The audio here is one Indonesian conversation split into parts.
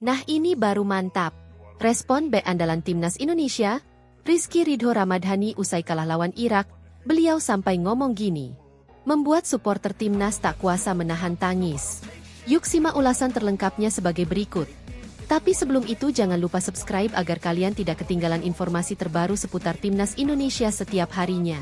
Nah ini baru mantap. Respon bek andalan timnas Indonesia, Rizky Ridho Ramadhani usai kalah lawan Irak, beliau sampai ngomong gini. Membuat supporter timnas tak kuasa menahan tangis. Yuk simak ulasan terlengkapnya sebagai berikut. Tapi sebelum itu jangan lupa subscribe agar kalian tidak ketinggalan informasi terbaru seputar timnas Indonesia setiap harinya.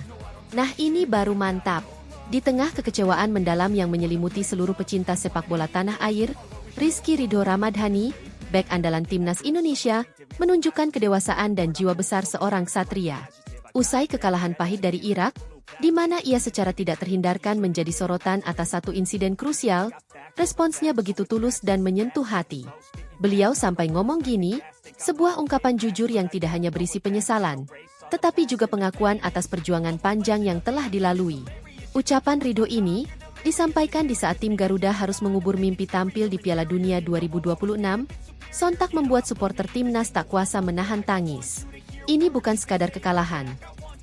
Nah ini baru mantap. Di tengah kekecewaan mendalam yang menyelimuti seluruh pecinta sepak bola tanah air, Rizky Ridho Ramadhani, bek andalan timnas Indonesia, menunjukkan kedewasaan dan jiwa besar seorang ksatria. Usai kekalahan pahit dari Irak, di mana ia secara tidak terhindarkan menjadi sorotan atas satu insiden krusial, responsnya begitu tulus dan menyentuh hati. Beliau sampai ngomong gini, sebuah ungkapan jujur yang tidak hanya berisi penyesalan, tetapi juga pengakuan atas perjuangan panjang yang telah dilalui. Ucapan Ridho ini disampaikan di saat tim Garuda harus mengubur mimpi tampil di Piala Dunia 2026, sontak membuat supporter timnas tak kuasa menahan tangis. Ini bukan sekadar kekalahan.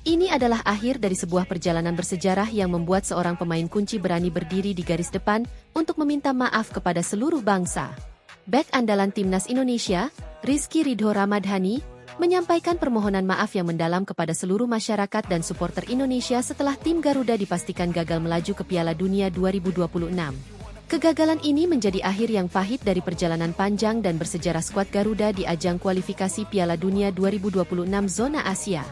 Ini adalah akhir dari sebuah perjalanan bersejarah yang membuat seorang pemain kunci berani berdiri di garis depan untuk meminta maaf kepada seluruh bangsa. Bek andalan timnas Indonesia, Rizky Ridho Ramadhani, menyampaikan permohonan maaf yang mendalam kepada seluruh masyarakat dan supporter Indonesia setelah tim Garuda dipastikan gagal melaju ke Piala Dunia 2026. Kegagalan ini menjadi akhir yang pahit dari perjalanan panjang dan bersejarah skuad Garuda di ajang kualifikasi Piala Dunia 2026 zona Asia.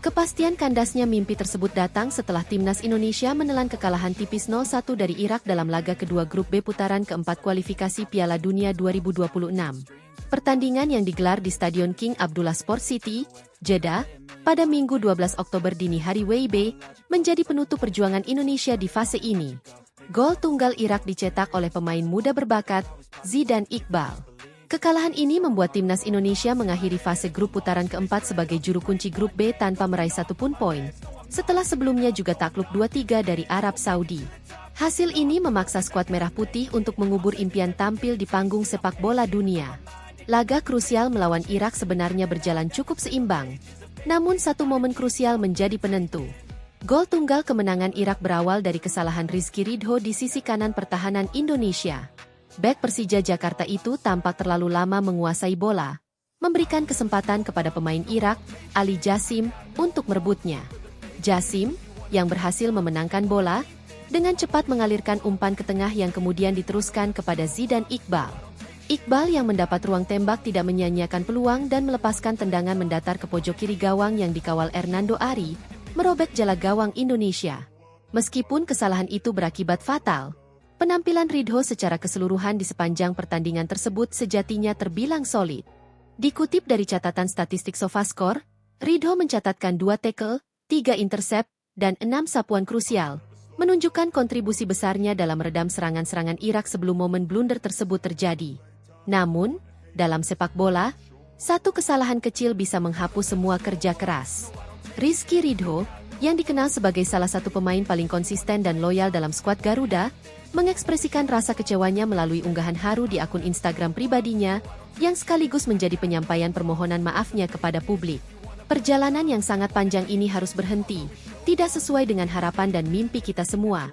Kepastian kandasnya mimpi tersebut datang setelah timnas Indonesia menelan kekalahan tipis 0-1 dari Irak dalam laga kedua grup B putaran keempat kualifikasi Piala Dunia 2026. Pertandingan yang digelar di Stadion King Abdullah Sport City, Jeddah, pada Minggu 12 Oktober dini hari WIB, menjadi penutup perjuangan Indonesia di fase ini. Gol tunggal Irak dicetak oleh pemain muda berbakat, Zidane Iqbal. Kekalahan ini membuat timnas Indonesia mengakhiri fase grup putaran keempat sebagai juru kunci grup B tanpa meraih satupun poin, setelah sebelumnya juga takluk 2-3 dari Arab Saudi. Hasil ini memaksa skuad merah putih untuk mengubur impian tampil di panggung sepak bola dunia. Laga krusial melawan Irak sebenarnya berjalan cukup seimbang, namun satu momen krusial menjadi penentu. Gol tunggal kemenangan Irak berawal dari kesalahan Rizky Ridho di sisi kanan pertahanan Indonesia. Bek Persija Jakarta itu tampak terlalu lama menguasai bola, memberikan kesempatan kepada pemain Irak, Ali Jasim, untuk merebutnya. Jasim, yang berhasil memenangkan bola, dengan cepat mengalirkan umpan ke tengah yang kemudian diteruskan kepada Zidane Iqbal. Iqbal yang mendapat ruang tembak tidak menyia-nyiakan peluang dan melepaskan tendangan mendatar ke pojok kiri gawang yang dikawal Hernando Ari, merobek jala gawang Indonesia. Meskipun kesalahan itu berakibat fatal, penampilan Ridho secara keseluruhan di sepanjang pertandingan tersebut sejatinya terbilang solid. Dikutip dari catatan statistik SofaScore, Ridho mencatatkan 2 tackle, 3 intercept, dan 6 sapuan krusial, menunjukkan kontribusi besarnya dalam meredam serangan-serangan Irak sebelum momen blunder tersebut terjadi. Namun, dalam sepak bola, satu kesalahan kecil bisa menghapus semua kerja keras. Rizky Ridho, yang dikenal sebagai salah satu pemain paling konsisten dan loyal dalam skuad Garuda, mengekspresikan rasa kecewanya melalui unggahan haru di akun Instagram pribadinya, yang sekaligus menjadi penyampaian permohonan maafnya kepada publik. Perjalanan yang sangat panjang ini harus berhenti, tidak sesuai dengan harapan dan mimpi kita semua.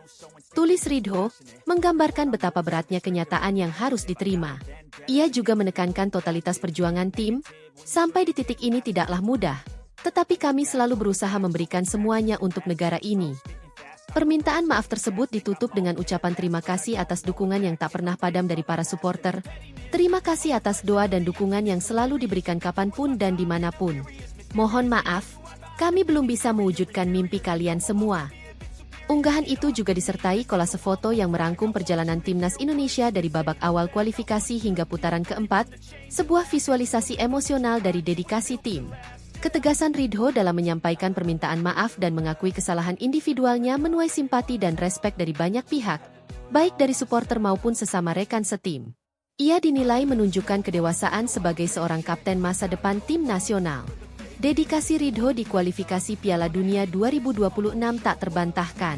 Tulis Ridho, menggambarkan betapa beratnya kenyataan yang harus diterima. Ia juga menekankan totalitas perjuangan tim, sampai di titik ini tidaklah mudah, tetapi kami selalu berusaha memberikan semuanya untuk negara ini. Permintaan maaf tersebut ditutup dengan ucapan terima kasih atas dukungan yang tak pernah padam dari para supporter. Terima kasih atas doa dan dukungan yang selalu diberikan kapanpun dan dimanapun. Mohon maaf, kami belum bisa mewujudkan mimpi kalian semua. Unggahan itu juga disertai kolase foto yang merangkum perjalanan timnas Indonesia dari babak awal kualifikasi hingga putaran keempat, sebuah visualisasi emosional dari dedikasi tim. Ketegasan Ridho dalam menyampaikan permintaan maaf dan mengakui kesalahan individualnya menuai simpati dan respek dari banyak pihak, baik dari supporter maupun sesama rekan setim. Ia dinilai menunjukkan kedewasaan sebagai seorang kapten masa depan tim nasional. Dedikasi Ridho di kualifikasi Piala Dunia 2026 tak terbantahkan.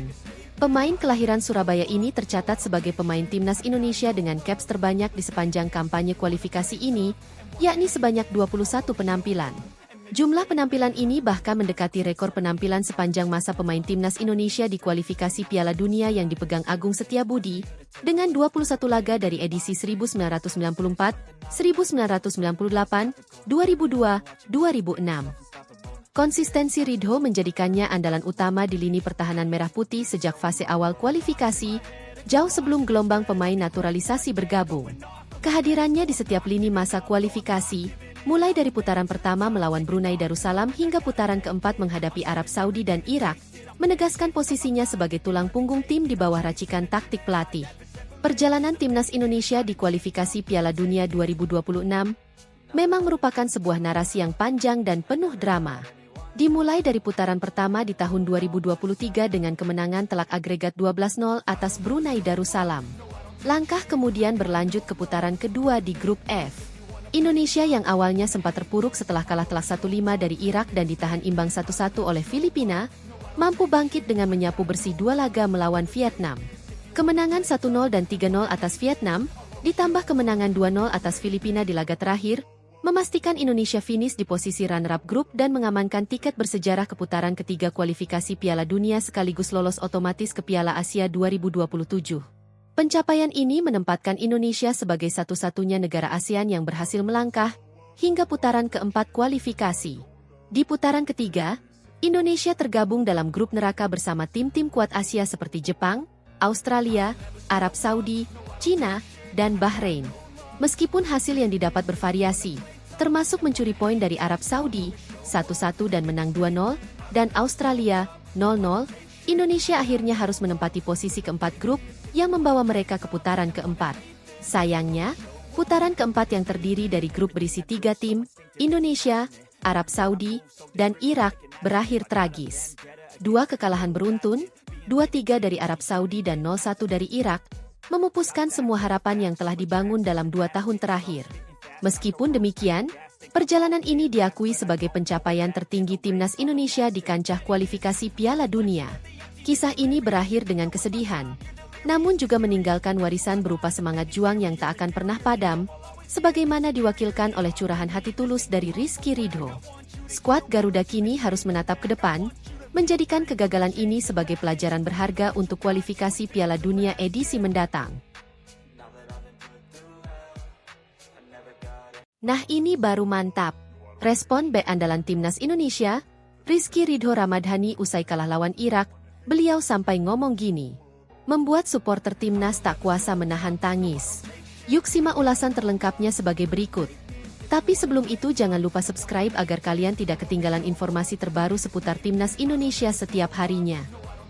Pemain kelahiran Surabaya ini tercatat sebagai pemain timnas Indonesia dengan caps terbanyak di sepanjang kampanye kualifikasi ini, yakni sebanyak 21 penampilan. Jumlah penampilan ini bahkan mendekati rekor penampilan sepanjang masa pemain timnas Indonesia di kualifikasi Piala Dunia yang dipegang Agung Setiabudi, dengan 21 laga dari edisi 1994, 1998, 2002, 2006. Konsistensi Ridho menjadikannya andalan utama di lini pertahanan merah putih sejak fase awal kualifikasi, jauh sebelum gelombang pemain naturalisasi bergabung. Kehadirannya di setiap lini masa kualifikasi, mulai dari putaran pertama melawan Brunei Darussalam hingga putaran keempat menghadapi Arab Saudi dan Irak, menegaskan posisinya sebagai tulang punggung tim di bawah racikan taktik pelatih. Perjalanan timnas Indonesia di kualifikasi Piala Dunia 2026 memang merupakan sebuah narasi yang panjang dan penuh drama. Dimulai dari putaran pertama di tahun 2023 dengan kemenangan telak agregat 12-0 atas Brunei Darussalam. Langkah kemudian berlanjut ke putaran kedua di grup F. Indonesia yang awalnya sempat terpuruk setelah kalah telak 1-5 dari Irak dan ditahan imbang 1-1 oleh Filipina, mampu bangkit dengan menyapu bersih 2 laga melawan Vietnam. Kemenangan 1-0 dan 3-0 atas Vietnam, ditambah kemenangan 2-0 atas Filipina di laga terakhir, memastikan Indonesia finish di posisi runner-up grup dan mengamankan tiket bersejarah ke putaran ketiga kualifikasi Piala Dunia sekaligus lolos otomatis ke Piala Asia 2027. Pencapaian ini menempatkan Indonesia sebagai satu-satunya negara ASEAN yang berhasil melangkah hingga putaran keempat kualifikasi. Di putaran ketiga, Indonesia tergabung dalam grup neraka bersama tim-tim kuat Asia seperti Jepang, Australia, Arab Saudi, Cina, dan Bahrain. Meskipun hasil yang didapat bervariasi, termasuk mencuri poin dari Arab Saudi, 1-1 dan menang 2-0, dan Australia, 0-0, Indonesia akhirnya harus menempati posisi keempat grup, yang membawa mereka ke putaran keempat. Sayangnya, putaran keempat yang terdiri dari grup berisi 3 tim, Indonesia, Arab Saudi, dan Irak, berakhir tragis. 2 kekalahan beruntun, 2-3 dari Arab Saudi dan 0-1 dari Irak, memupuskan semua harapan yang telah dibangun dalam 2 tahun terakhir. Meskipun demikian, perjalanan ini diakui sebagai pencapaian tertinggi timnas Indonesia di kancah kualifikasi Piala Dunia. Kisah ini berakhir dengan kesedihan, namun juga meninggalkan warisan berupa semangat juang yang tak akan pernah padam, sebagaimana diwakilkan oleh curahan hati tulus dari Rizky Ridho. Skuad Garuda kini harus menatap ke depan, menjadikan kegagalan ini sebagai pelajaran berharga untuk kualifikasi Piala Dunia edisi mendatang. Nah, ini baru mantap. Respon bek andalan timnas Indonesia, Rizky Ridho Ramadhani usai kalah lawan Irak, beliau sampai ngomong gini. Membuat supporter timnas tak kuasa menahan tangis. Yuk simak ulasan terlengkapnya sebagai berikut. Tapi sebelum itu jangan lupa subscribe agar kalian tidak ketinggalan informasi terbaru seputar timnas Indonesia setiap harinya.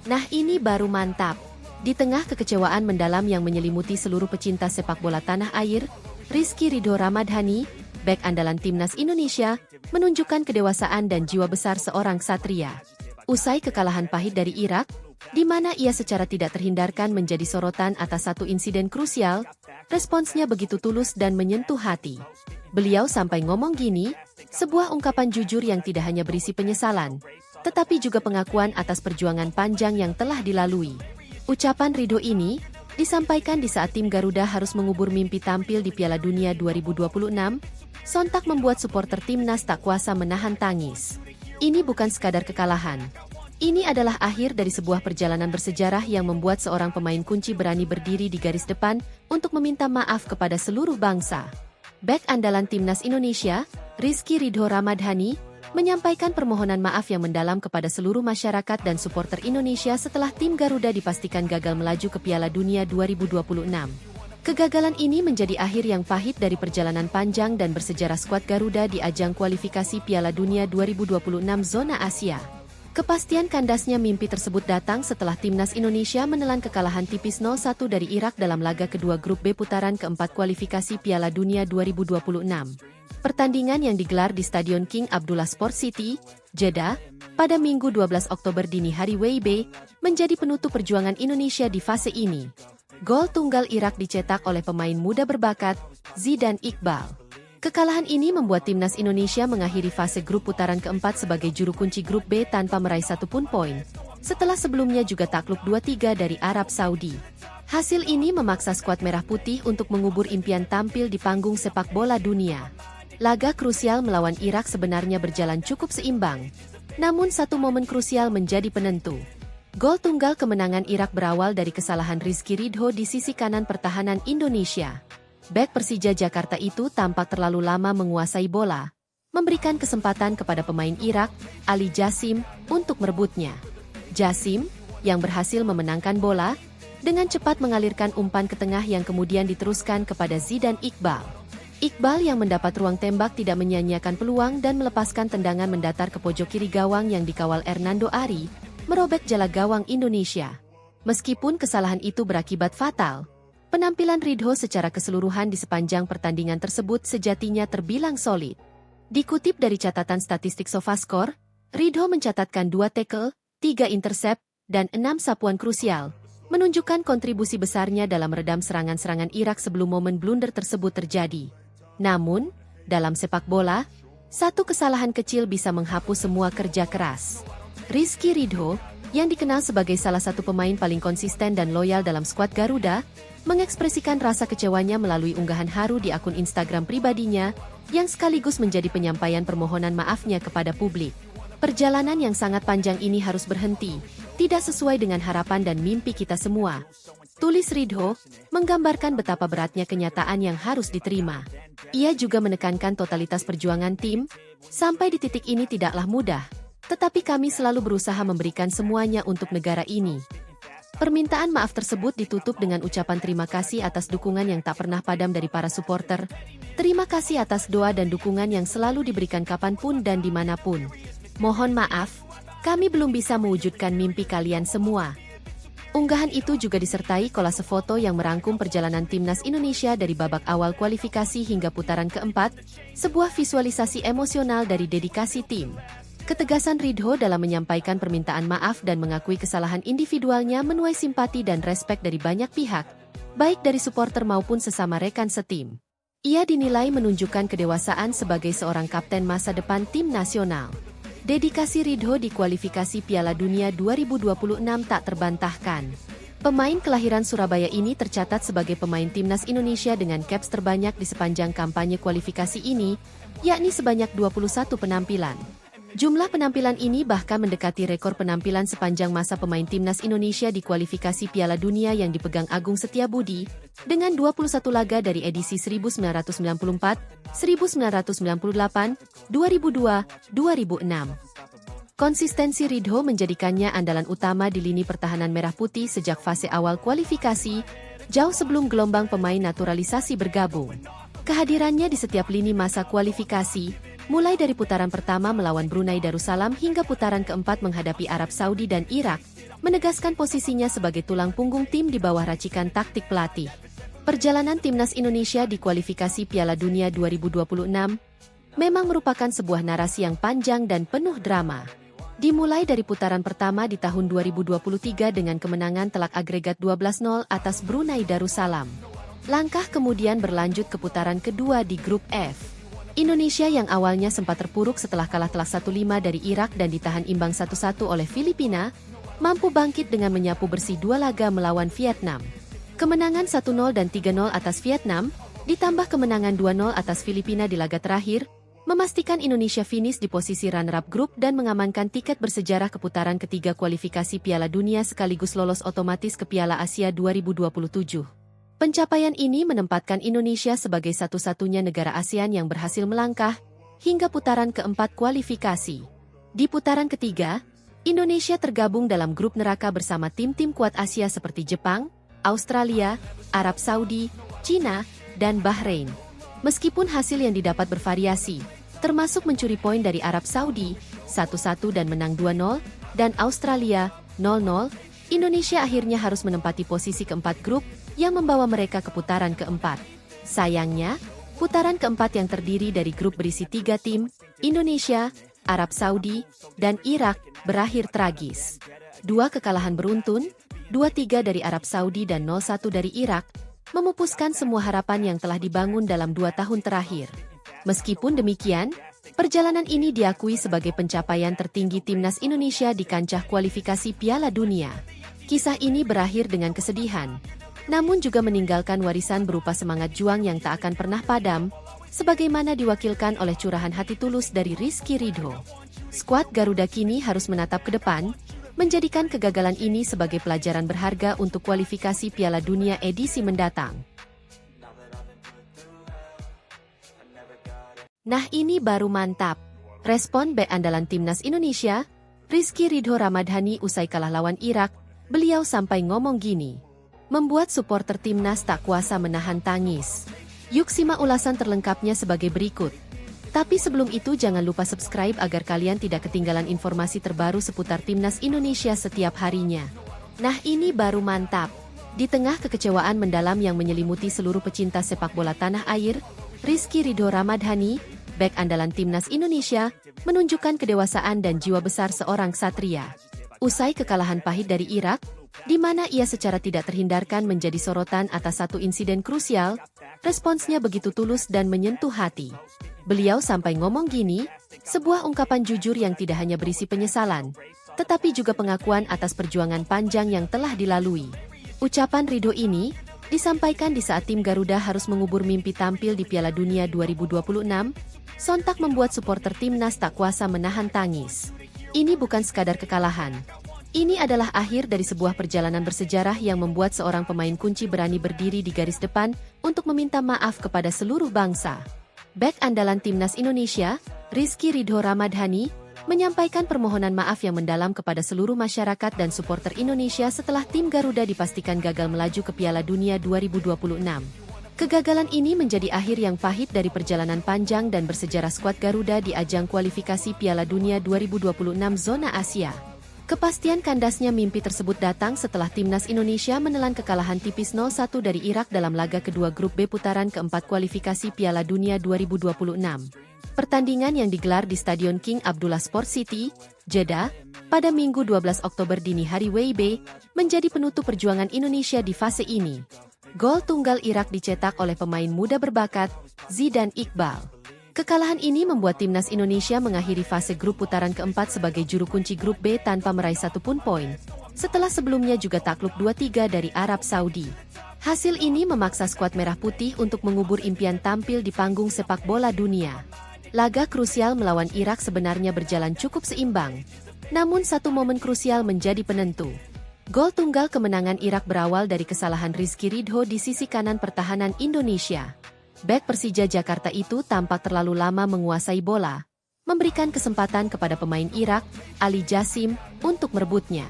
Nah, ini baru mantap. Di tengah kekecewaan mendalam yang menyelimuti seluruh pecinta sepak bola tanah air, Rizky Ridho Ramadhani, bek andalan timnas Indonesia, menunjukkan kedewasaan dan jiwa besar seorang ksatria. Usai kekalahan pahit dari Irak, di mana ia secara tidak terhindarkan menjadi sorotan atas satu insiden krusial, responsnya begitu tulus dan menyentuh hati. Beliau sampai ngomong gini, sebuah ungkapan jujur yang tidak hanya berisi penyesalan, tetapi juga pengakuan atas perjuangan panjang yang telah dilalui. Ucapan Ridho ini disampaikan di saat tim Garuda harus mengubur mimpi tampil di Piala Dunia 2026, sontak membuat supporter timnas tak kuasa menahan tangis. Ini bukan sekadar kekalahan. Ini adalah akhir dari sebuah perjalanan bersejarah yang membuat seorang pemain kunci berani berdiri di garis depan untuk meminta maaf kepada seluruh bangsa. Bek andalan timnas Indonesia, Rizky Ridho Ramadhani, menyampaikan permohonan maaf yang mendalam kepada seluruh masyarakat dan supporter Indonesia setelah tim Garuda dipastikan gagal melaju ke Piala Dunia 2026. Kegagalan ini menjadi akhir yang pahit dari perjalanan panjang dan bersejarah skuad Garuda di ajang kualifikasi Piala Dunia 2026 zona Asia. Kepastian kandasnya mimpi tersebut datang setelah timnas Indonesia menelan kekalahan tipis 0-1 dari Irak dalam laga kedua grup B putaran keempat kualifikasi Piala Dunia 2026. Pertandingan yang digelar di Stadion King Abdullah Sport City, Jeddah, pada Minggu 12 Oktober dini hari WIB, menjadi penutup perjuangan Indonesia di fase ini. Gol tunggal Irak dicetak oleh pemain muda berbakat, Zidan Iqbal. Kekalahan ini membuat timnas Indonesia mengakhiri fase grup putaran keempat sebagai juru kunci grup B tanpa meraih satupun poin, setelah sebelumnya juga takluk 2-3 dari Arab Saudi. Hasil ini memaksa skuad merah putih untuk mengubur impian tampil di panggung sepak bola dunia. Laga krusial melawan Irak sebenarnya berjalan cukup seimbang. Namun satu momen krusial menjadi penentu. Gol tunggal kemenangan Irak berawal dari kesalahan Rizky Ridho di sisi kanan pertahanan Indonesia. Bek Persija Jakarta itu tampak terlalu lama menguasai bola, memberikan kesempatan kepada pemain Irak, Ali Jasim, untuk merebutnya. Jasim, yang berhasil memenangkan bola, dengan cepat mengalirkan umpan ke tengah yang kemudian diteruskan kepada Zidan Iqbal. Iqbal yang mendapat ruang tembak tidak menyia-nyiakan peluang dan melepaskan tendangan mendatar ke pojok kiri gawang yang dikawal Hernando Ari, merobek jala gawang Indonesia. Meskipun kesalahan itu berakibat fatal, penampilan Ridho secara keseluruhan di sepanjang pertandingan tersebut sejatinya terbilang solid. Dikutip dari catatan statistik SofaScore, Ridho mencatatkan 2 tackle, 3 intercept, dan 6 sapuan krusial, menunjukkan kontribusi besarnya dalam meredam serangan-serangan Irak sebelum momen blunder tersebut terjadi. Namun, dalam sepak bola, satu kesalahan kecil bisa menghapus semua kerja keras. Rizky Ridho, yang dikenal sebagai salah satu pemain paling konsisten dan loyal dalam skuad Garuda, mengekspresikan rasa kecewanya melalui unggahan haru di akun Instagram pribadinya, yang sekaligus menjadi penyampaian permohonan maafnya kepada publik. Perjalanan yang sangat panjang ini harus berhenti, tidak sesuai dengan harapan dan mimpi kita semua. Tulis Ridho, menggambarkan betapa beratnya kenyataan yang harus diterima. Ia juga menekankan totalitas perjuangan tim, sampai di titik ini tidaklah mudah, tetapi kami selalu berusaha memberikan semuanya untuk negara ini. Permintaan maaf tersebut ditutup dengan ucapan terima kasih atas dukungan yang tak pernah padam dari para supporter. Terima kasih atas doa dan dukungan yang selalu diberikan kapanpun dan dimanapun. Mohon maaf, kami belum bisa mewujudkan mimpi kalian semua. Unggahan itu juga disertai kolase foto yang merangkum perjalanan timnas Indonesia dari babak awal kualifikasi hingga putaran keempat, sebuah visualisasi emosional dari dedikasi tim. Ketegasan Ridho dalam menyampaikan permintaan maaf dan mengakui kesalahan individualnya menuai simpati dan respek dari banyak pihak, baik dari supporter maupun sesama rekan setim. Ia dinilai menunjukkan kedewasaan sebagai seorang kapten masa depan tim nasional. Dedikasi Ridho di kualifikasi Piala Dunia 2026 tak terbantahkan. Pemain kelahiran Surabaya ini tercatat sebagai pemain timnas Indonesia dengan caps terbanyak di sepanjang kampanye kualifikasi ini, yakni sebanyak 21 penampilan. Jumlah penampilan ini bahkan mendekati rekor penampilan sepanjang masa pemain timnas Indonesia di kualifikasi Piala Dunia yang dipegang Agung Setiabudi, dengan 21 laga dari edisi 1994, 1998, 2002, 2006. Konsistensi Ridho menjadikannya andalan utama di lini pertahanan merah putih sejak fase awal kualifikasi, jauh sebelum gelombang pemain naturalisasi bergabung. Kehadirannya di setiap lini masa kualifikasi, mulai dari putaran pertama melawan Brunei Darussalam hingga putaran keempat menghadapi Arab Saudi dan Irak, menegaskan posisinya sebagai tulang punggung tim di bawah racikan taktik pelatih. Perjalanan timnas Indonesia di kualifikasi Piala Dunia 2026 memang merupakan sebuah narasi yang panjang dan penuh drama. Dimulai dari putaran pertama di tahun 2023 dengan kemenangan telak agregat 12-0 atas Brunei Darussalam. Langkah kemudian berlanjut ke putaran kedua di grup F. Indonesia yang awalnya sempat terpuruk setelah kalah telak 1-5 dari Irak dan ditahan imbang 1-1 oleh Filipina, mampu bangkit dengan menyapu bersih 2 laga melawan Vietnam. Kemenangan 1-0 dan 3-0 atas Vietnam, ditambah kemenangan 2-0 atas Filipina di laga terakhir, memastikan Indonesia finish di posisi runner-up grup dan mengamankan tiket bersejarah ke putaran ketiga kualifikasi Piala Dunia sekaligus lolos otomatis ke Piala Asia 2027. Pencapaian ini menempatkan Indonesia sebagai satu-satunya negara ASEAN yang berhasil melangkah hingga putaran keempat kualifikasi. Di putaran ketiga, Indonesia tergabung dalam grup neraka bersama tim-tim kuat Asia seperti Jepang, Australia, Arab Saudi, China, dan Bahrain. Meskipun hasil yang didapat bervariasi, termasuk mencuri poin dari Arab Saudi, 1-1 dan menang 2-0, dan Australia, 0-0, Indonesia akhirnya harus menempati posisi keempat grup, yang membawa mereka ke putaran keempat. Sayangnya, putaran keempat yang terdiri dari grup berisi 3 tim, Indonesia, Arab Saudi, dan Irak, berakhir tragis. 2 kekalahan beruntun, 2-3 dari Arab Saudi dan 0-1 dari Irak, memupuskan semua harapan yang telah dibangun dalam 2 tahun terakhir. Meskipun demikian, perjalanan ini diakui sebagai pencapaian tertinggi timnas Indonesia di kancah kualifikasi Piala Dunia. Kisah ini berakhir dengan kesedihan, namun juga meninggalkan warisan berupa semangat juang yang tak akan pernah padam, sebagaimana diwakilkan oleh curahan hati tulus dari Rizky Ridho. Skuad Garuda kini harus menatap ke depan, menjadikan kegagalan ini sebagai pelajaran berharga untuk kualifikasi Piala Dunia edisi mendatang. Nah, ini baru mantap. Respon bek andalan timnas Indonesia, Rizky Ridho Ramadhani usai kalah lawan Irak, beliau sampai ngomong gini. Membuat supporter timnas tak kuasa menahan tangis. Yuk simak ulasan terlengkapnya sebagai berikut. Tapi sebelum itu jangan lupa subscribe agar kalian tidak ketinggalan informasi terbaru seputar timnas Indonesia setiap harinya. Nah, ini baru mantap. Di tengah kekecewaan mendalam yang menyelimuti seluruh pecinta sepak bola tanah air, Rizky Ridho Ramadhani, bek andalan timnas Indonesia, menunjukkan kedewasaan dan jiwa besar seorang ksatria. Usai kekalahan pahit dari Irak, di mana ia secara tidak terhindarkan menjadi sorotan atas satu insiden krusial, responsnya begitu tulus dan menyentuh hati. Beliau sampai ngomong gini, sebuah ungkapan jujur yang tidak hanya berisi penyesalan, tetapi juga pengakuan atas perjuangan panjang yang telah dilalui. Ucapan Ridho ini disampaikan di saat tim Garuda harus mengubur mimpi tampil di Piala Dunia 2026, sontak membuat supporter timnas tak kuasa menahan tangis. Ini bukan sekadar kekalahan. Ini adalah akhir dari sebuah perjalanan bersejarah yang membuat seorang pemain kunci berani berdiri di garis depan untuk meminta maaf kepada seluruh bangsa. Bek andalan timnas Indonesia, Rizky Ridho Ramadhani, menyampaikan permohonan maaf yang mendalam kepada seluruh masyarakat dan supporter Indonesia setelah tim Garuda dipastikan gagal melaju ke Piala Dunia 2026. Kegagalan ini menjadi akhir yang pahit dari perjalanan panjang dan bersejarah skuad Garuda di ajang kualifikasi Piala Dunia 2026 zona Asia. Kepastian kandasnya mimpi tersebut datang setelah timnas Indonesia menelan kekalahan tipis 0-1 dari Irak dalam laga kedua grup B putaran keempat kualifikasi Piala Dunia 2026. Pertandingan yang digelar di Stadion King Abdullah Sport City, Jeddah, pada Minggu 12 Oktober dini hari WIB, menjadi penutup perjuangan Indonesia di fase ini. Gol tunggal Irak dicetak oleh pemain muda berbakat, Zidane Iqbal. Kekalahan ini membuat timnas Indonesia mengakhiri fase grup putaran keempat sebagai juru kunci grup B tanpa meraih satu pun poin, setelah sebelumnya juga takluk 2-3 dari Arab Saudi. Hasil ini memaksa skuad merah putih untuk mengubur impian tampil di panggung sepak bola dunia. Laga krusial melawan Irak sebenarnya berjalan cukup seimbang, namun satu momen krusial menjadi penentu. Gol tunggal kemenangan Irak berawal dari kesalahan Rizky Ridho di sisi kanan pertahanan Indonesia. Bek Persija Jakarta itu tampak terlalu lama menguasai bola, memberikan kesempatan kepada pemain Irak, Ali Jassim, untuk merebutnya.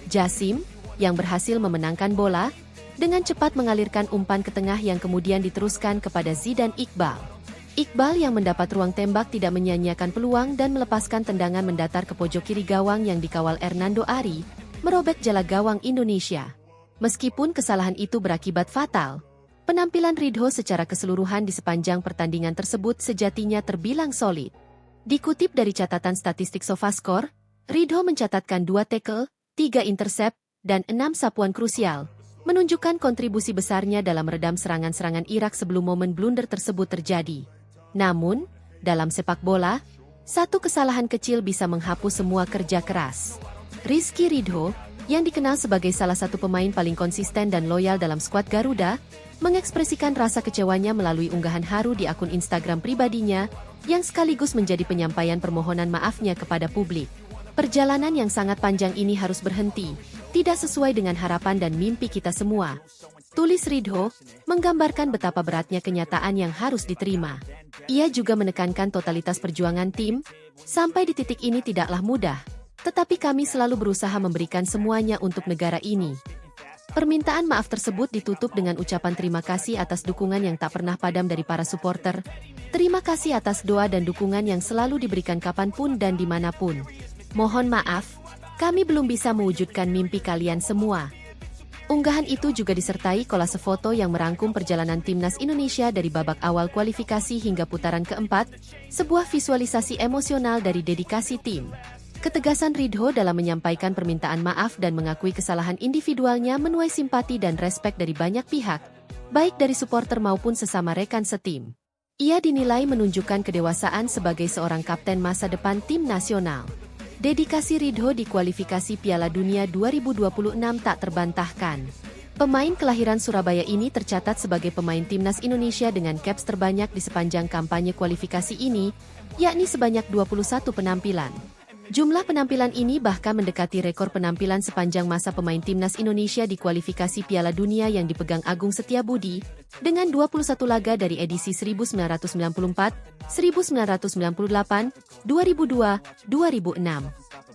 Jassim, yang berhasil memenangkan bola, dengan cepat mengalirkan umpan ke tengah yang kemudian diteruskan kepada Zidane Iqbal. Iqbal yang mendapat ruang tembak tidak menyia-nyiakan peluang dan melepaskan tendangan mendatar ke pojok kiri gawang yang dikawal Hernando Ari, merobek jala gawang Indonesia. Meskipun kesalahan itu berakibat fatal, penampilan Ridho secara keseluruhan di sepanjang pertandingan tersebut sejatinya terbilang solid. Dikutip dari catatan statistik SofaScore, Ridho mencatatkan 2 tackle, 3 intercept, dan 6 sapuan krusial, menunjukkan kontribusi besarnya dalam meredam serangan-serangan Irak sebelum momen blunder tersebut terjadi. Namun, dalam sepak bola, satu kesalahan kecil bisa menghapus semua kerja keras. Rizky Ridho, yang dikenal sebagai salah satu pemain paling konsisten dan loyal dalam skuad Garuda, mengekspresikan rasa kecewanya melalui unggahan haru di akun Instagram pribadinya, yang sekaligus menjadi penyampaian permohonan maafnya kepada publik. Perjalanan yang sangat panjang ini harus berhenti, tidak sesuai dengan harapan dan mimpi kita semua. Tulis Ridho, menggambarkan betapa beratnya kenyataan yang harus diterima. Ia juga menekankan totalitas perjuangan tim, sampai di titik ini tidaklah mudah, tetapi kami selalu berusaha memberikan semuanya untuk negara ini. Permintaan maaf tersebut ditutup dengan ucapan terima kasih atas dukungan yang tak pernah padam dari para supporter. Terima kasih atas doa dan dukungan yang selalu diberikan kapanpun dan dimanapun. Mohon maaf, kami belum bisa mewujudkan mimpi kalian semua. Unggahan itu juga disertai kolase foto yang merangkum perjalanan timnas Indonesia dari babak awal kualifikasi hingga putaran keempat, sebuah visualisasi emosional dari dedikasi tim. Ketegasan Ridho dalam menyampaikan permintaan maaf dan mengakui kesalahan individualnya menuai simpati dan respek dari banyak pihak, baik dari supporter maupun sesama rekan setim. Ia dinilai menunjukkan kedewasaan sebagai seorang kapten masa depan tim nasional. Dedikasi Ridho di kualifikasi Piala Dunia 2026 tak terbantahkan. Pemain kelahiran Surabaya ini tercatat sebagai pemain timnas Indonesia dengan caps terbanyak di sepanjang kampanye kualifikasi ini, yakni sebanyak 21 penampilan. Jumlah penampilan ini bahkan mendekati rekor penampilan sepanjang masa pemain timnas Indonesia di kualifikasi Piala Dunia yang dipegang Agung Setiabudi, dengan 21 laga dari edisi 1994, 1998, 2002, 2006.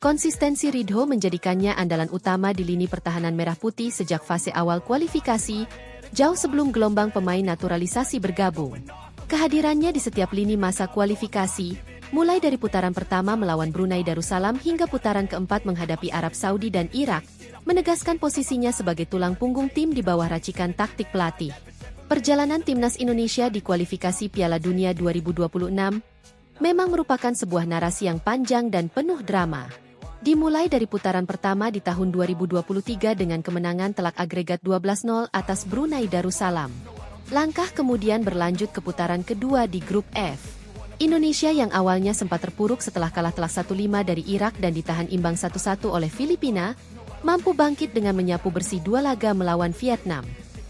Konsistensi Ridho menjadikannya andalan utama di lini pertahanan merah putih sejak fase awal kualifikasi, jauh sebelum gelombang pemain naturalisasi bergabung. Kehadirannya di setiap lini masa kualifikasi, mulai dari putaran pertama melawan Brunei Darussalam hingga putaran keempat menghadapi Arab Saudi dan Irak, menegaskan posisinya sebagai tulang punggung tim di bawah racikan taktik pelatih. Perjalanan timnas Indonesia di kualifikasi Piala Dunia 2026 memang merupakan sebuah narasi yang panjang dan penuh drama. Dimulai dari putaran pertama di tahun 2023 dengan kemenangan telak agregat 12-0 atas Brunei Darussalam. Langkah kemudian berlanjut ke putaran kedua di grup F. Indonesia yang awalnya sempat terpuruk setelah kalah telak 1-5 dari Irak dan ditahan imbang 1-1 oleh Filipina, mampu bangkit dengan menyapu bersih dua laga melawan Vietnam.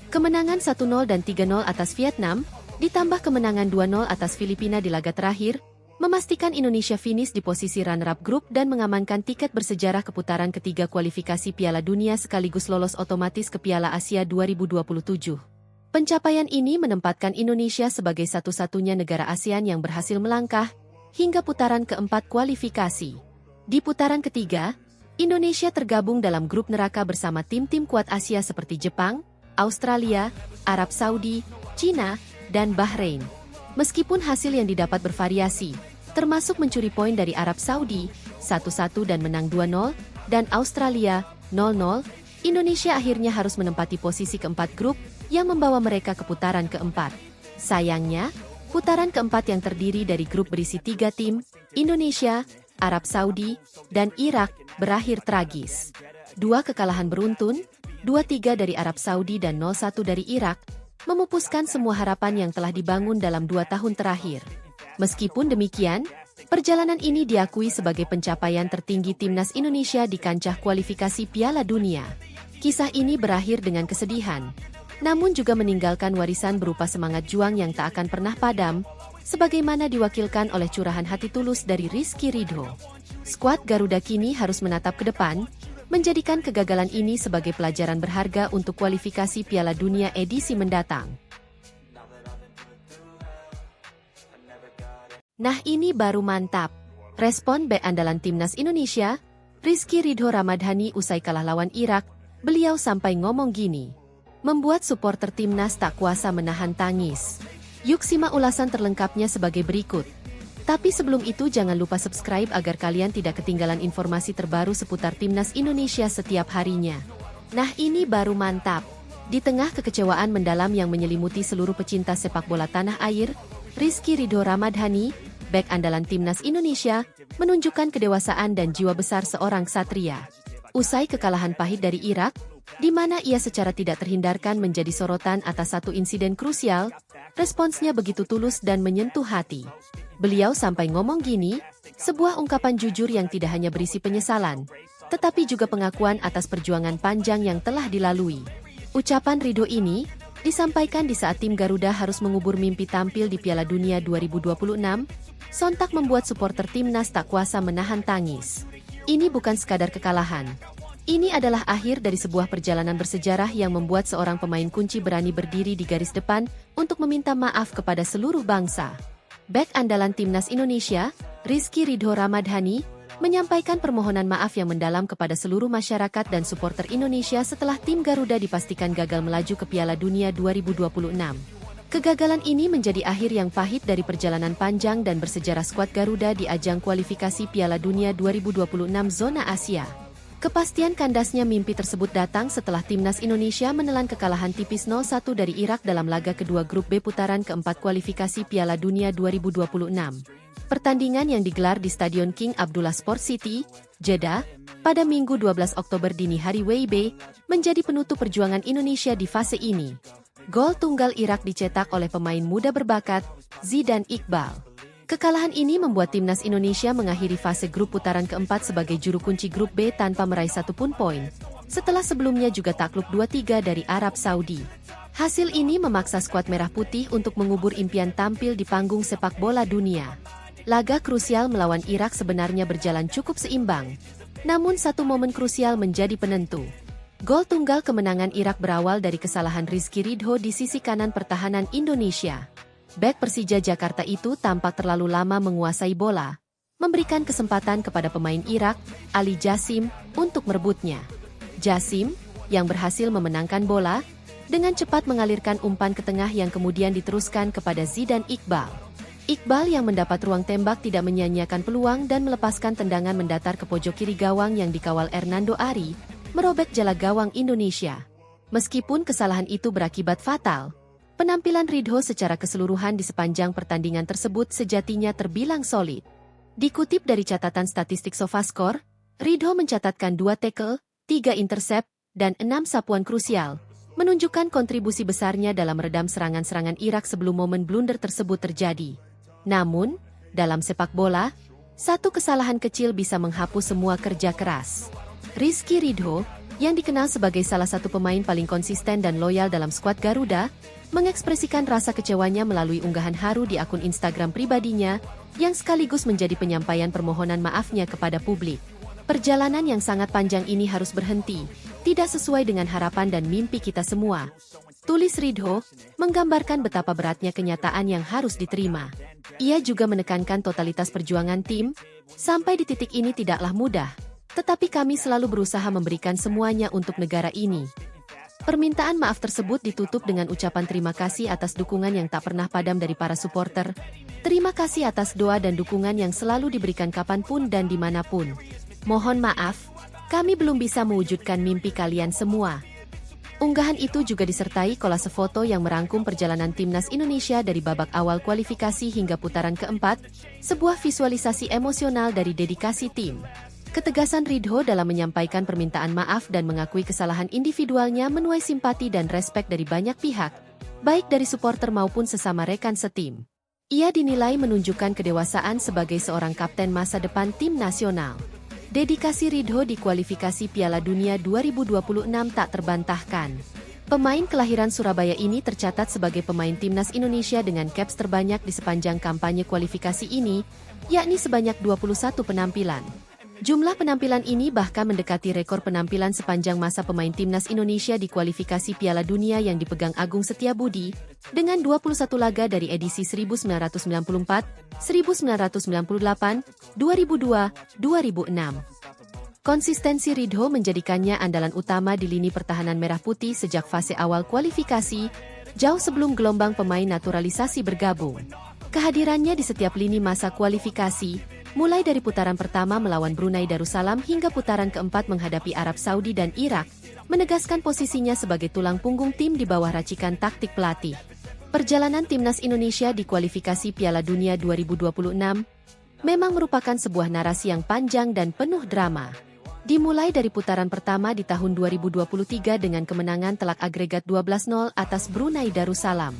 Kemenangan 1-0 dan 3-0 atas Vietnam, ditambah kemenangan 2-0 atas Filipina di laga terakhir, memastikan Indonesia finish di posisi runner-up grup dan mengamankan tiket bersejarah ke putaran ketiga kualifikasi Piala Dunia sekaligus lolos otomatis ke Piala Asia 2027. Pencapaian ini menempatkan Indonesia sebagai satu-satunya negara ASEAN yang berhasil melangkah hingga putaran keempat kualifikasi. Di putaran ketiga, Indonesia tergabung dalam grup neraka bersama tim-tim kuat Asia seperti Jepang, Australia, Arab Saudi, China, dan Bahrain. Meskipun hasil yang didapat bervariasi, termasuk mencuri poin dari Arab Saudi, 1-1 dan menang 2-0, dan Australia, 0-0, Indonesia akhirnya harus menempati posisi keempat grup yang membawa mereka ke putaran keempat. Sayangnya, putaran keempat yang terdiri dari grup berisi 3 tim, Indonesia, Arab Saudi, dan Irak, berakhir tragis. 2 kekalahan beruntun, 2-3 dari Arab Saudi dan 0-1 dari Irak, memupuskan semua harapan yang telah dibangun dalam 2 tahun terakhir. Meskipun demikian, perjalanan ini diakui sebagai pencapaian tertinggi timnas Indonesia di kancah kualifikasi Piala Dunia. Kisah ini berakhir dengan kesedihan, namun juga meninggalkan warisan berupa semangat juang yang tak akan pernah padam, sebagaimana diwakilkan oleh curahan hati tulus dari Rizky Ridho. Skuad Garuda kini harus menatap ke depan, menjadikan kegagalan ini sebagai pelajaran berharga untuk kualifikasi Piala Dunia edisi mendatang. Nah, ini baru mantap. Respon bek andalan timnas Indonesia, Rizky Ridho Ramadhani usai kalah lawan Irak, beliau sampai ngomong gini. Membuat supporter timnas tak kuasa menahan tangis. Yuk simak ulasan terlengkapnya sebagai berikut. Tapi sebelum itu jangan lupa subscribe agar kalian tidak ketinggalan informasi terbaru seputar timnas Indonesia setiap harinya. Nah, ini baru mantap. Di tengah kekecewaan mendalam yang menyelimuti seluruh pecinta sepak bola tanah air, Rizky Ridho Ramadhani, bek andalan timnas Indonesia, menunjukkan kedewasaan dan jiwa besar seorang ksatria. Usai kekalahan pahit dari Irak, di mana ia secara tidak terhindarkan menjadi sorotan atas satu insiden krusial, responsnya begitu tulus dan menyentuh hati. Beliau sampai ngomong gini, sebuah ungkapan jujur yang tidak hanya berisi penyesalan, tetapi juga pengakuan atas perjuangan panjang yang telah dilalui. Ucapan Ridho ini disampaikan di saat tim Garuda harus mengubur mimpi tampil di Piala Dunia 2026, sontak membuat supporter timnas tak kuasa menahan tangis. Ini bukan sekadar kekalahan. Ini adalah akhir dari sebuah perjalanan bersejarah yang membuat seorang pemain kunci berani berdiri di garis depan untuk meminta maaf kepada seluruh bangsa. Bek andalan timnas Indonesia, Rizky Ridho Ramadhani, menyampaikan permohonan maaf yang mendalam kepada seluruh masyarakat dan supporter Indonesia setelah tim Garuda dipastikan gagal melaju ke Piala Dunia 2026. Kegagalan ini menjadi akhir yang pahit dari perjalanan panjang dan bersejarah skuad Garuda di ajang kualifikasi Piala Dunia 2026 zona Asia. Kepastian kandasnya mimpi tersebut datang setelah timnas Indonesia menelan kekalahan tipis 0-1 dari Irak dalam laga kedua grup B putaran keempat kualifikasi Piala Dunia 2026. Pertandingan yang digelar di Stadion King Abdullah Sport City, Jeddah, pada Minggu 12 Oktober dini hari WIB, menjadi penutup perjuangan Indonesia di fase ini. Gol tunggal Irak dicetak oleh pemain muda berbakat, Zidane Iqbal. Kekalahan ini membuat timnas Indonesia mengakhiri fase grup putaran keempat sebagai juru kunci grup B tanpa meraih satupun poin. setelah sebelumnya juga takluk 2-3 dari Arab Saudi. Hasil ini memaksa skuad Merah Putih untuk mengubur impian tampil di panggung sepak bola dunia. Laga krusial melawan Irak sebenarnya berjalan cukup seimbang. Namun satu momen krusial menjadi penentu. Gol tunggal kemenangan Irak berawal dari kesalahan Rizky Ridho di sisi kanan pertahanan Indonesia. Bek Persija Jakarta itu tampak terlalu lama menguasai bola, memberikan kesempatan kepada pemain Irak, Ali Jasim, untuk merebutnya. Jasim, yang berhasil memenangkan bola, dengan cepat mengalirkan umpan ke tengah yang kemudian diteruskan kepada Zidan Iqbal. Iqbal yang mendapat ruang tembak tidak menyia-nyiakan peluang dan melepaskan tendangan mendatar ke pojok kiri gawang yang dikawal Hernando Ari, merobek jala gawang Indonesia. Meskipun kesalahan itu berakibat fatal, penampilan Ridho secara keseluruhan di sepanjang pertandingan tersebut sejatinya terbilang solid. Dikutip dari catatan statistik SofaScore, Ridho mencatatkan 2 tackle, 3 intercept, dan 6 sapuan krusial, menunjukkan kontribusi besarnya dalam meredam serangan-serangan Irak sebelum momen blunder tersebut terjadi. Namun, dalam sepak bola, satu kesalahan kecil bisa menghapus semua kerja keras. Rizky Ridho, yang dikenal sebagai salah satu pemain paling konsisten dan loyal dalam skuad Garuda, mengekspresikan rasa kecewanya melalui unggahan haru di akun Instagram pribadinya, yang sekaligus menjadi penyampaian permohonan maafnya kepada publik. Perjalanan yang sangat panjang ini harus berhenti, tidak sesuai dengan harapan dan mimpi kita semua. Tulis Ridho, menggambarkan betapa beratnya kenyataan yang harus diterima. Ia juga menekankan totalitas perjuangan tim, sampai di titik ini tidaklah mudah, tetapi kami selalu berusaha memberikan semuanya untuk negara ini. Permintaan maaf tersebut ditutup dengan ucapan terima kasih atas dukungan yang tak pernah padam dari para supporter. Terima kasih atas doa dan dukungan yang selalu diberikan kapanpun dan dimanapun. Mohon maaf, kami belum bisa mewujudkan mimpi kalian semua. Unggahan itu juga disertai kolase foto yang merangkum perjalanan timnas Indonesia dari babak awal kualifikasi hingga putaran keempat, sebuah visualisasi emosional dari dedikasi tim. Ketegasan Ridho dalam menyampaikan permintaan maaf dan mengakui kesalahan individualnya menuai simpati dan respek dari banyak pihak, baik dari supporter maupun sesama rekan setim. Ia dinilai menunjukkan kedewasaan sebagai seorang kapten masa depan tim nasional. Dedikasi Ridho di kualifikasi Piala Dunia 2026 tak terbantahkan. Pemain kelahiran Surabaya ini tercatat sebagai pemain timnas Indonesia dengan caps terbanyak di sepanjang kampanye kualifikasi ini, yakni sebanyak 21 penampilan. Jumlah penampilan ini bahkan mendekati rekor penampilan sepanjang masa pemain timnas Indonesia di kualifikasi Piala Dunia yang dipegang Agung Setiabudi, dengan 21 laga dari edisi 1994, 1998, 2002, 2006. Konsistensi Ridho menjadikannya andalan utama di lini pertahanan Merah Putih sejak fase awal kualifikasi, jauh sebelum gelombang pemain naturalisasi bergabung. Kehadirannya di setiap lini masa kualifikasi, mulai dari putaran pertama melawan Brunei Darussalam hingga putaran keempat menghadapi Arab Saudi dan Irak, menegaskan posisinya sebagai tulang punggung tim di bawah racikan taktik pelatih. Perjalanan timnas Indonesia di kualifikasi Piala Dunia 2026 memang merupakan sebuah narasi yang panjang dan penuh drama. Dimulai dari putaran pertama di tahun 2023 dengan kemenangan telak agregat 12-0 atas Brunei Darussalam.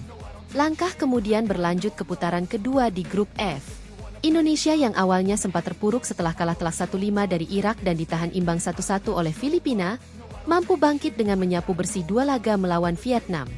Langkah kemudian berlanjut ke putaran kedua di grup F. Indonesia yang awalnya sempat terpuruk setelah kalah telak 1-5 dari Irak dan ditahan imbang 1-1 oleh Filipina, mampu bangkit dengan menyapu bersih 2 laga melawan Vietnam.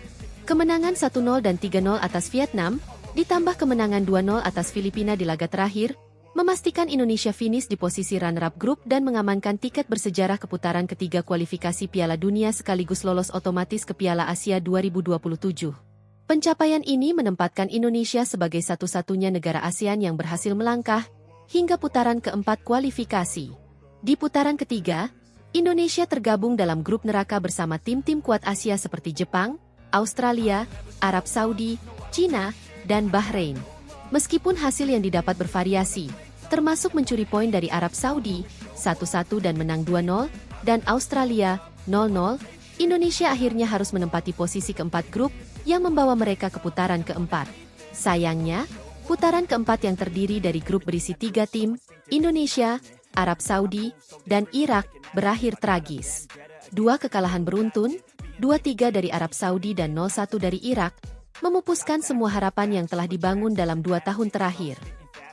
Kemenangan 1-0 dan 3-0 atas Vietnam, ditambah kemenangan 2-0 atas Filipina di laga terakhir, memastikan Indonesia finish di posisi runner-up grup dan mengamankan tiket bersejarah ke putaran ketiga kualifikasi Piala Dunia sekaligus lolos otomatis ke Piala Asia 2027. Pencapaian ini menempatkan Indonesia sebagai satu-satunya negara ASEAN yang berhasil melangkah hingga putaran keempat kualifikasi. Di putaran ketiga, Indonesia tergabung dalam grup neraka bersama tim-tim kuat Asia seperti Jepang, Australia, Arab Saudi, China, dan Bahrain. Meskipun hasil yang didapat bervariasi, termasuk mencuri poin dari Arab Saudi, 1-1 dan menang 2-0, dan Australia, 0-0, Indonesia akhirnya harus menempati posisi keempat grup, yang membawa mereka ke putaran keempat. Sayangnya, putaran keempat yang terdiri dari grup berisi 3 tim, Indonesia, Arab Saudi, dan Irak, berakhir tragis. 2 kekalahan beruntun, 2-3 dari Arab Saudi dan 0-1 dari Irak, memupuskan semua harapan yang telah dibangun dalam 2 tahun terakhir.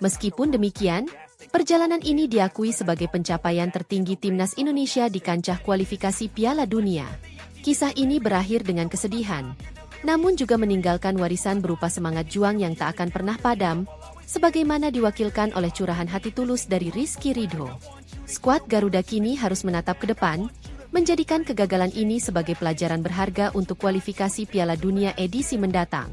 Meskipun demikian, Perjalanan ini diakui sebagai pencapaian tertinggi timnas Indonesia di kancah kualifikasi Piala Dunia. Kisah ini berakhir dengan kesedihan, namun juga meninggalkan warisan berupa semangat juang yang tak akan pernah padam, sebagaimana diwakilkan oleh curahan hati tulus dari Rizky Ridho. Skuad Garuda kini harus menatap ke depan, menjadikan kegagalan ini sebagai pelajaran berharga untuk kualifikasi Piala Dunia edisi mendatang.